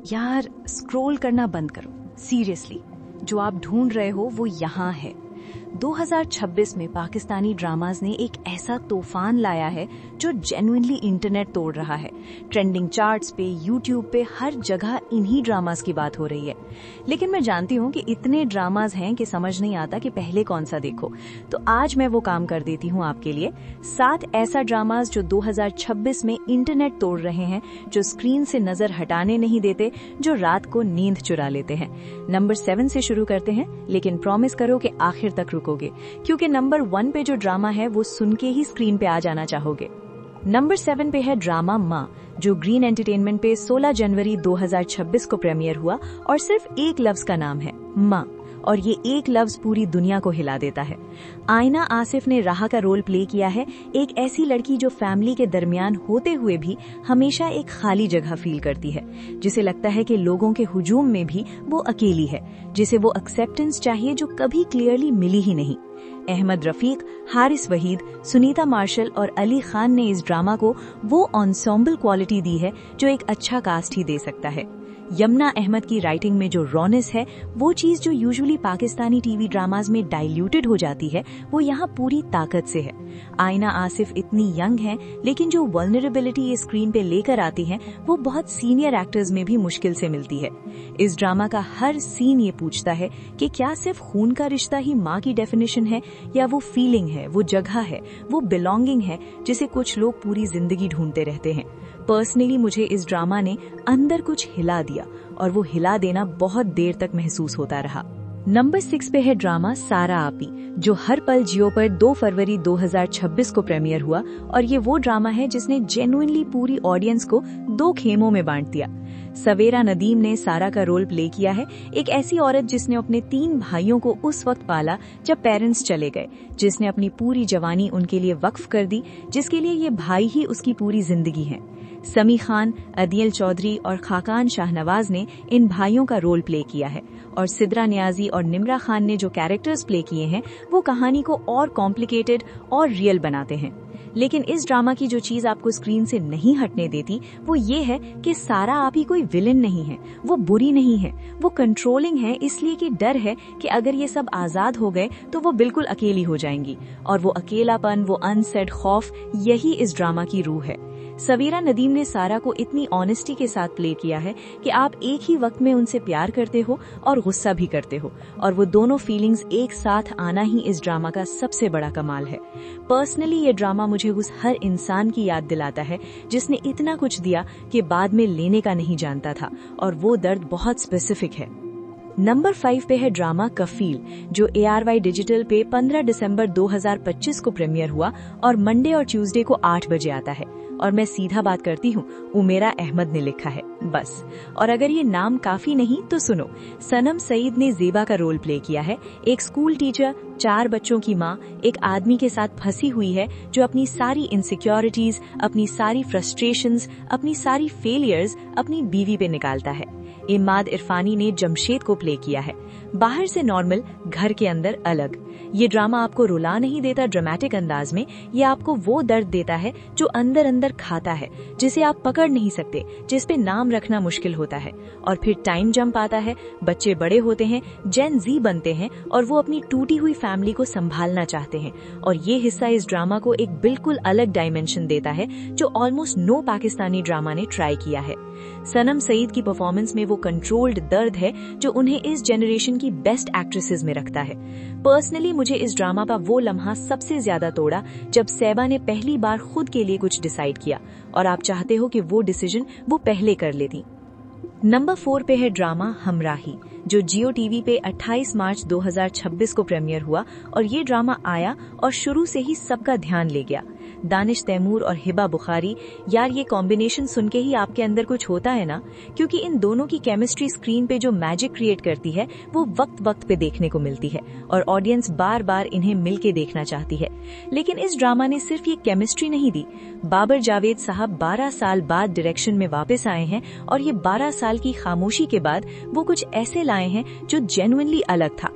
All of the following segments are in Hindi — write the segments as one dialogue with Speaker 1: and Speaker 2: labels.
Speaker 1: यार स्क्रॉल करना बंद करो, सीरियसली। जो आप ढूंढ रहे हो वो यहाँ है। 2026 में पाकिस्तानी ड्रामाज ने एक ऐसा तूफान लाया है जो जेन्युइनली इंटरनेट तोड़ रहा है। ट्रेंडिंग चार्ट्स पे, यूट्यूब पे, हर जगह इन्हीं ड्रामाज की बात हो रही है। लेकिन मैं जानती हूँ कि इतने ड्रामाज हैं कि समझ नहीं आता कि पहले कौन सा देखो। तो आज मैं वो काम कर देती हूँ आपके लिए। 7 ऐसा ड्रामाज जो 2026 में इंटरनेट तोड़ रहे हैं, जो स्क्रीन से नजर हटाने नहीं देते, जो रात को नींद चुरा लेते हैं। नंबर 7 से शुरू करते हैं, लेकिन प्रॉमिस करो कि आखिर तक रुकोगे, क्योंकि नंबर 1 पे जो ड्रामा है वो सुन के ही स्क्रीन पे आ जाना चाहोगे। नंबर 7 पे है ड्रामा माँ, जो ग्रीन एंटरटेनमेंट पे 16 जनवरी 2026 को प्रीमियर हुआ और सिर्फ एक लफ्ज का नाम है, माँ। और ये एक लफ्ज पूरी दुनिया को हिला देता है। आयना आसिफ ने राहा का रोल प्ले किया है, एक ऐसी लड़की जो फैमिली के दरमियान होते हुए भी हमेशा एक खाली जगह फील करती है, जिसे लगता है कि लोगों के हुजूम में भी वो अकेली है, जिसे वो एक्सेप्टेंस चाहिए जो कभी क्लियरली मिली ही नहीं। अहमद रफीक, हारिस वहीद, सुनीता मार्शल और अली खान ने इस ड्रामा को वो एंसेम्बल क्वालिटी दी है जो एक अच्छा कास्ट ही दे सकता है। यमुना अहमद की राइटिंग में जो रॉनेस है, वो चीज जो यूजुअली पाकिस्तानी टीवी ड्रामाज में डाइल्यूटेड हो जाती है, वो यहाँ पूरी ताकत से है। आयना आसिफ इतनी यंग हैं, लेकिन जो वल्नरेबिलिटी ये स्क्रीन पे लेकर आती हैं, वो बहुत सीनियर एक्टर्स में भी मुश्किल से मिलती है। इस ड्रामा का हर सीन ये पूछता है कि क्या सिर्फ खून का रिश्ता ही माँ की डेफिनेशन है, या वो फीलिंग है, वो जगह है, वो बिलोंगिंग है, जिसे कुछ लोग पूरी जिंदगी ढूंढते रहते हैं। पर्सनली मुझे इस ड्रामा ने अंदर कुछ हिला दिया, और वो हिला देना बहुत देर तक महसूस होता रहा। नंबर 6 पे है ड्रामा सारा आपी, जो हर पल जियो पर 2 फरवरी 2026 को प्रीमियर हुआ। और ये वो ड्रामा है जिसने जेन्युइनली पूरी ऑडियंस को 2 खेमों में बांट दिया। सवेरा नदीम ने सारा का रोल प्ले किया है, एक ऐसी औरत जिसने अपने 3 भाइयों को उस वक्त पाला जब पेरेंट्स चले गए, जिसने अपनी पूरी जवानी उनके लिए वक्फ कर दी, जिसके लिए ये भाई ही उसकी पूरी जिंदगी है। समी खान, अदियल चौधरी और खाकान शाहनवाज ने इन भाइयों का रोल प्ले किया है, और सिद्रा नियाजी और निम्रा खान ने जो कैरेक्टर्स प्ले किए हैं, वो कहानी को और कॉम्प्लिकेटेड और रियल बनाते हैं। लेकिन इस ड्रामा की जो चीज आपको स्क्रीन से नहीं हटने देती, वो ये है कि सारा आप ही कोई विलेन नहीं है, वो बुरी नहीं है, वो कंट्रोलिंग है, इसलिए कि डर है कि अगर ये सब आजाद हो गए तो वो बिल्कुल अकेली हो जाएंगी। और वो अकेलापन, वो अनसेड खौफ, यही इस ड्रामा की रूह है। सवेरा नदीम ने सारा को इतनी ऑनेस्टी के साथ प्ले किया है कि आप एक ही वक्त में उनसे प्यार करते हो और गुस्सा भी करते हो, और वो दोनों फीलिंग्स एक साथ आना ही इस ड्रामा का सबसे बड़ा कमाल है। पर्सनली ये ड्रामा मुझे उस हर इंसान की याद दिलाता है जिसने इतना कुछ दिया कि बाद में लेने का नहीं जानता था, और वो दर्द बहुत स्पेसिफिक है। नंबर 5 पे है ड्रामा कफील, जो ARY डिजिटल पे 15 दिसंबर 2025 को प्रीमियर हुआ और मंडे और ट्यूसडे को 8 बजे आता है। और मैं सीधा बात करती हूँ, उमेरा अहमद ने लिखा है, बस। और अगर ये नाम काफी नहीं तो सुनो, सनम सईद ने जेबा का रोल प्ले किया है, एक स्कूल टीचर, 4 बच्चों की माँ, एक आदमी के साथ फंसी हुई है जो अपनी सारी इनसिक्योरिटीज, अपनी सारी फ्रस्ट्रेशंस, अपनी सारी फेलियर्स अपनी बीवी पे निकालता है। इमाद इरफानी ने जमशेद को प्ले किया है, बाहर से नॉर्मल, घर के अंदर अलग। ये ड्रामा आपको रुला नहीं देता ड्रामेटिक अंदाज में, ये आपको वो दर्द देता है जो अंदर अंदर खाता है, जिसे आप पकड़ नहीं सकते, जिस पे नाम रखना मुश्किल होता है। और फिर टाइम जंप आता है, बच्चे बड़े होते हैं, जेन जी बनते हैं, और वो अपनी टूटी हुई फैमिली को संभालना चाहते हैं। और ये हिस्सा इस ड्रामा को एक बिल्कुल अलग डायमेंशन देता है जो ऑलमोस्ट नो पाकिस्तानी ड्रामा ने ट्राई किया है। सनम सईद की परफॉर्मेंस में वो कंट्रोल्ड दर्द है जो उन्हें इस जनरेशन की बेस्ट एक्ट्रेसेस में रखता है। पर्सनली मुझे इस ड्रामा का वो लम्हा सबसे ज्यादा तोड़ा जब सैबा ने पहली बार खुद के लिए कुछ डिसाइड किया, और आप चाहते हो कि वो डिसीजन वो पहले कर लेती। नंबर 4 पे है ड्रामा हमराही, जो जियो टीवी पे 28 मार्च 2026 को प्रीमियर हुआ। और ये ड्रामा आया और शुरू से ही सबका ध्यान ले गया। दानिश तैमूर और हिबा बुखारी, यार ये कॉम्बिनेशन सुन के ही आपके अंदर कुछ होता है ना, क्योंकि इन दोनों की केमिस्ट्री स्क्रीन पे जो मैजिक क्रिएट करती है, वो वक्त वक्त पे देखने को मिलती है, और ऑडियंस बार बार इन्हें मिलके देखना चाहती है। लेकिन इस ड्रामा ने सिर्फ ये केमिस्ट्री नहीं दी। बाबर जावेद साहब 12 साल बाद डायरेक्शन में वापस आए हैं, और ये 12 साल की खामोशी के बाद वो कुछ ऐसे लाए हैं जो जेन्युइनली अलग था।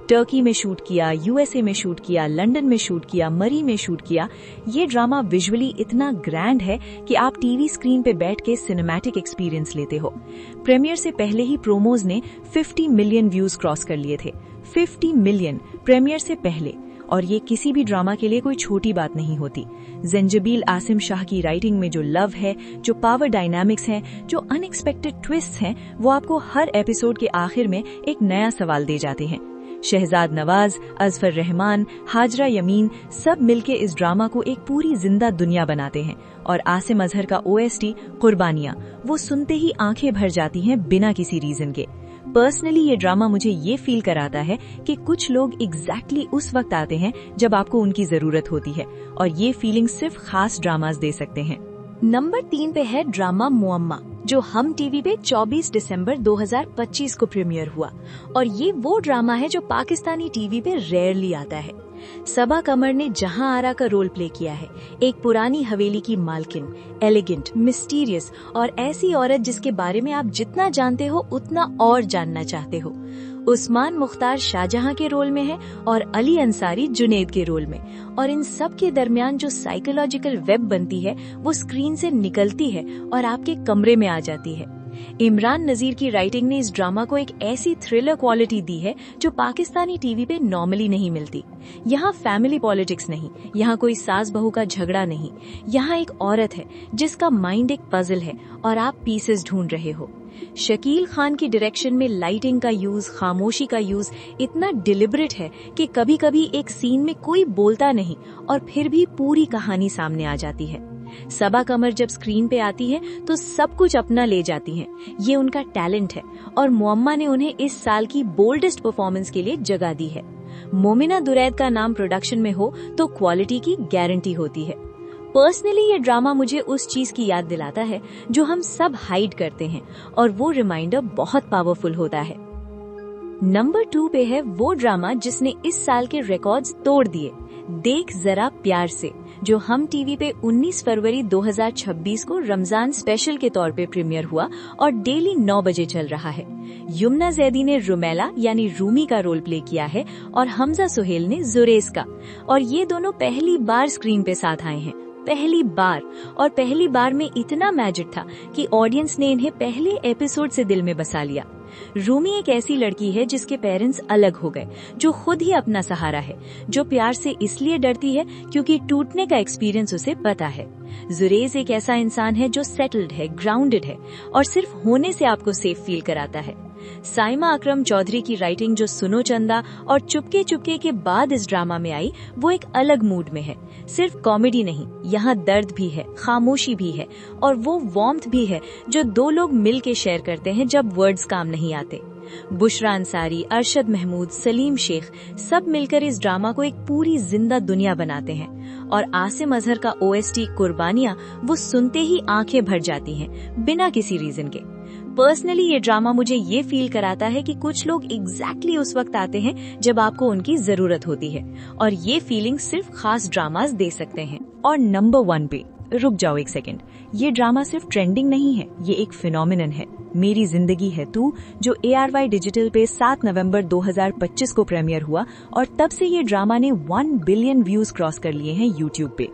Speaker 1: टर्की में शूट किया, यूएसए में शूट किया, लंदन में शूट किया, मरी में शूट किया। ये ड्रामा विजुअली इतना ग्रैंड है कि आप टीवी स्क्रीन पे बैठ के सिनेमैटिक एक्सपीरियंस लेते हो। प्रीमियर से पहले ही प्रोमोज ने 50 मिलियन व्यूज क्रॉस कर लिए थे। 50 मिलियन प्रीमियर से पहले, और ये किसी भी ड्रामा के लिए कोई छोटी बात नहीं होती। ज़ंजबील आसिम शाह की राइटिंग में जो लव है, जो पावर डायनामिक्स हैं, जो अनएक्सपेक्टेड ट्विस्ट हैं, वो आपको हर एपिसोड के आखिर में एक नया सवाल दे जाते हैं। शहजाद नवाज, अजफर रहमान, हाजरा यमीन सब मिलके इस ड्रामा को एक पूरी जिंदा दुनिया बनाते हैं। और आसिम अजहर का OST कुर्बानियां, वो सुनते ही आंखें भर जाती हैं बिना किसी रीजन के। पर्सनली ये ड्रामा मुझे ये फील कराता है कि कुछ लोग एग्जैक्टली उस वक्त आते हैं जब आपको उनकी जरूरत होती है, और ये फीलिंग सिर्फ खास ड्रामास दे सकते हैं। नंबर 3 पे है ड्रामा मुअम्मा, जो हम टीवी पे 24 दिसंबर 2025 को प्रीमियर हुआ। और ये वो ड्रामा है जो पाकिस्तानी टीवी पे रेयरली आता है। सबा कमर ने जहां आरा का रोल प्ले किया है, एक पुरानी हवेली की मालकिन, एलिगेंट, मिस्टीरियस और ऐसी औरत जिसके बारे में आप जितना जानते हो उतना और जानना चाहते हो। उस्मान मुख्तार शाहजहां के रोल में है और अली अंसारी जुनैद के रोल में, और इन सब के दरमियान जो साइकोलॉजिकल वेब बनती है वो स्क्रीन से निकलती है और आपके कमरे में आ जाती है। इमरान नजीर की राइटिंग ने इस ड्रामा को एक ऐसी थ्रिलर क्वालिटी दी है जो पाकिस्तानी टीवी पे नॉर्मली नहीं मिलती। यहाँ फैमिली पॉलिटिक्स नहीं, यहाँ कोई सास बहू का झगड़ा नहीं, यहाँ एक औरत है जिसका माइंड एक पजल है और आप पीसेस ढूंढ रहे हो। शकील खान की डायरेक्शन में लाइटिंग का यूज, खामोशी का यूज इतना डिलिबरेट है कि कभी कभी एक सीन में कोई बोलता नहीं और फिर भी पूरी कहानी सामने आ जाती है। सबा कमर जब स्क्रीन पे आती है तो सब कुछ अपना ले जाती हैं। ये उनका टैलेंट है और मुअम्मा ने उन्हें इस साल की बोल्डेस्ट परफॉर्मेंस के लिए जगह दी है। मोमिना दुरैद का नाम प्रोडक्शन में हो तो क्वालिटी की गारंटी होती है। पर्सनली ये ड्रामा मुझे उस चीज की याद दिलाता है जो हम सब हाइड करते हैं, और वो रिमाइंडर बहुत पावरफुल होता है। नंबर 2 पे है वो ड्रामा जिसने इस साल के रिकॉर्ड्स तोड़ दिए, देख जरा प्यार से, जो हम टीवी पे 19 फरवरी 2026 को रमजान स्पेशल के तौर पे प्रीमियर हुआ और डेली 9 बजे चल रहा है। यमुना जैदी ने रुमेला यानी रूमी का रोल प्ले किया है और हमजा सुहेल ने जुरेज का, और ये दोनों पहली बार स्क्रीन पे साथ आए हैं। पहली बार, और पहली बार में इतना मैजिक था कि ऑडियंस ने इन्हें पहले एपिसोड से दिल में बसा लिया। रूमी एक ऐसी लड़की है जिसके पेरेंट्स अलग हो गए, जो खुद ही अपना सहारा है, जो प्यार से इसलिए डरती है क्योंकि टूटने का एक्सपीरियंस उसे पता है। जुरेज एक ऐसा इंसान है जो सेटल्ड है, ग्राउंडेड है और सिर्फ होने से आपको सेफ फील कराता है। साइमा अकरम चौधरी की राइटिंग जो सुनो चंदा और चुपके चुपके के बाद इस ड्रामा में आई, वो एक अलग मूड में है। सिर्फ कॉमेडी नहीं, यहाँ दर्द भी है, खामोशी भी है और वो वार्मथ भी है जो दो लोग मिल के शेयर करते हैं जब वर्ड्स काम नहीं आते। बुशरा अंसारी, अरशद महमूद, सलीम शेख सब मिलकर इस ड्रामा को एक पूरी जिंदा दुनिया बनाते हैं, और आसिम अजहर का OST कुर्बानियां वो सुनते ही आंखें भर जाती हैं बिना किसी रीजन के। पर्सनली ये ड्रामा मुझे ये फील कराता है कि कुछ लोग एग्जैक्टली उस वक्त आते हैं जब आपको उनकी जरूरत होती है, और ये फीलिंग सिर्फ खास ड्रामास दे सकते हैं। और नंबर 1 पे रुक जाओ एक सेकंड, ये ड्रामा सिर्फ ट्रेंडिंग नहीं है, ये एक फिनोमिनन है। मेरी जिंदगी है तू, जो ARY डिजिटल पे 7 नवंबर 2025 को प्रीमियर हुआ, और तब से ये ड्रामा ने 1 बिलियन व्यूज क्रॉस कर लिए हैं यूट्यूब पे।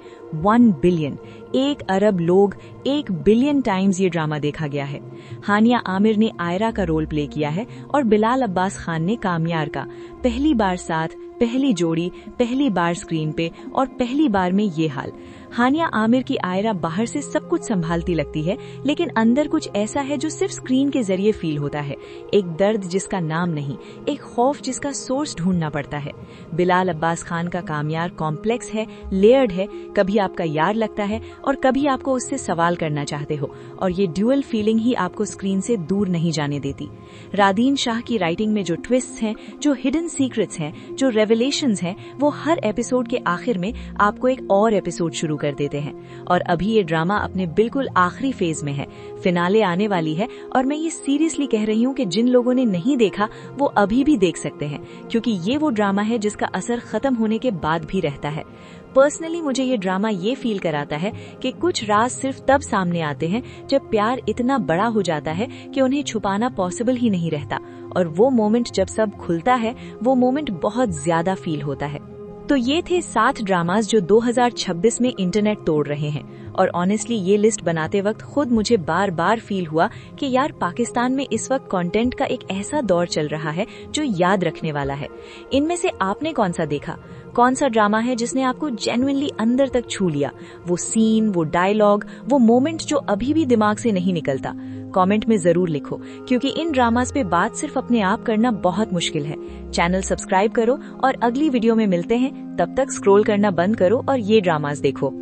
Speaker 1: 1 बिलियन, 1 अरब लोग 1 बिलियन टाइम्स ये ड्रामा देखा गया है। हानिया आमिर ने आयरा का रोल प्ले किया है और बिलाल अब्बास खान ने कामयार का। पहली बार साथ, पहली जोड़ी, पहली बार स्क्रीन पे और पहली बार में ये हाल। हानिया आमिर की आयरा बाहर से सब कुछ संभालती लगती है, लेकिन अंदर कुछ ऐसा है जो सिर्फ स्क्रीन के जरिए फील होता है। एक दर्द जिसका नाम नहीं, एक खौफ जिसका सोर्स ढूंढना पड़ता है। बिलाल अब्बास खान का कामयार कॉम्प्लेक्स है, लेयर्ड है, कभी आपका यार लगता है और कभी आपको उससे सवाल करना चाहते हो, और ये ड्यूअल फीलिंग ही आपको स्क्रीन से दूर नहीं जाने देती। रादीन शाह की राइटिंग में जो ट्विस्ट हैं, जो हिडन सीक्रेट्स हैं, जो रेवलेशंस हैं, वो हर एपिसोड के आखिर में आपको एक और एपिसोड शुरू कर देते हैं। और अभी ये ड्रामा अपने बिल्कुल आखिरी फेज में है, फिनाले आने वाली है, और मैं ये सीरियसली कह रही हूँ कि जिन लोगों ने नहीं देखा वो अभी भी देख सकते हैं, क्योंकि ये वो ड्रामा है जिसका असर खत्म होने के बाद भी रहता है। पर्सनली मुझे ये ड्रामा ये फील कराता है कि कुछ राज सिर्फ तब सामने आते हैं जब प्यार इतना बड़ा हो जाता है कि उन्हें छुपाना पॉसिबल ही नहीं रहता, और वो मोमेंट जब सब खुलता है वो मोमेंट बहुत ज्यादा फील होता है। तो ये थे 7 ड्रामास जो 2026 में इंटरनेट तोड़ रहे हैं, और ऑनेस्टली ये लिस्ट बनाते वक्त खुद मुझे बार बार फील हुआ कि यार पाकिस्तान में इस वक्त कंटेंट का एक ऐसा दौर चल रहा है जो याद रखने वाला है। इनमें से आपने कौन सा देखा? कौन सा ड्रामा है जिसने आपको जेन्युइनली अंदर तक छू लिया? वो सीन, वो डायलॉग, वो मोमेंट जो अभी भी दिमाग से नहीं निकलता? कमेंट में जरूर लिखो, क्योंकि इन ड्रामास पे बात सिर्फ अपने आप करना बहुत मुश्किल है। चैनल सब्सक्राइब करो और अगली वीडियो में मिलते हैं। तब तक स्क्रॉल करना बंद करो और ये ड्रामास देखो।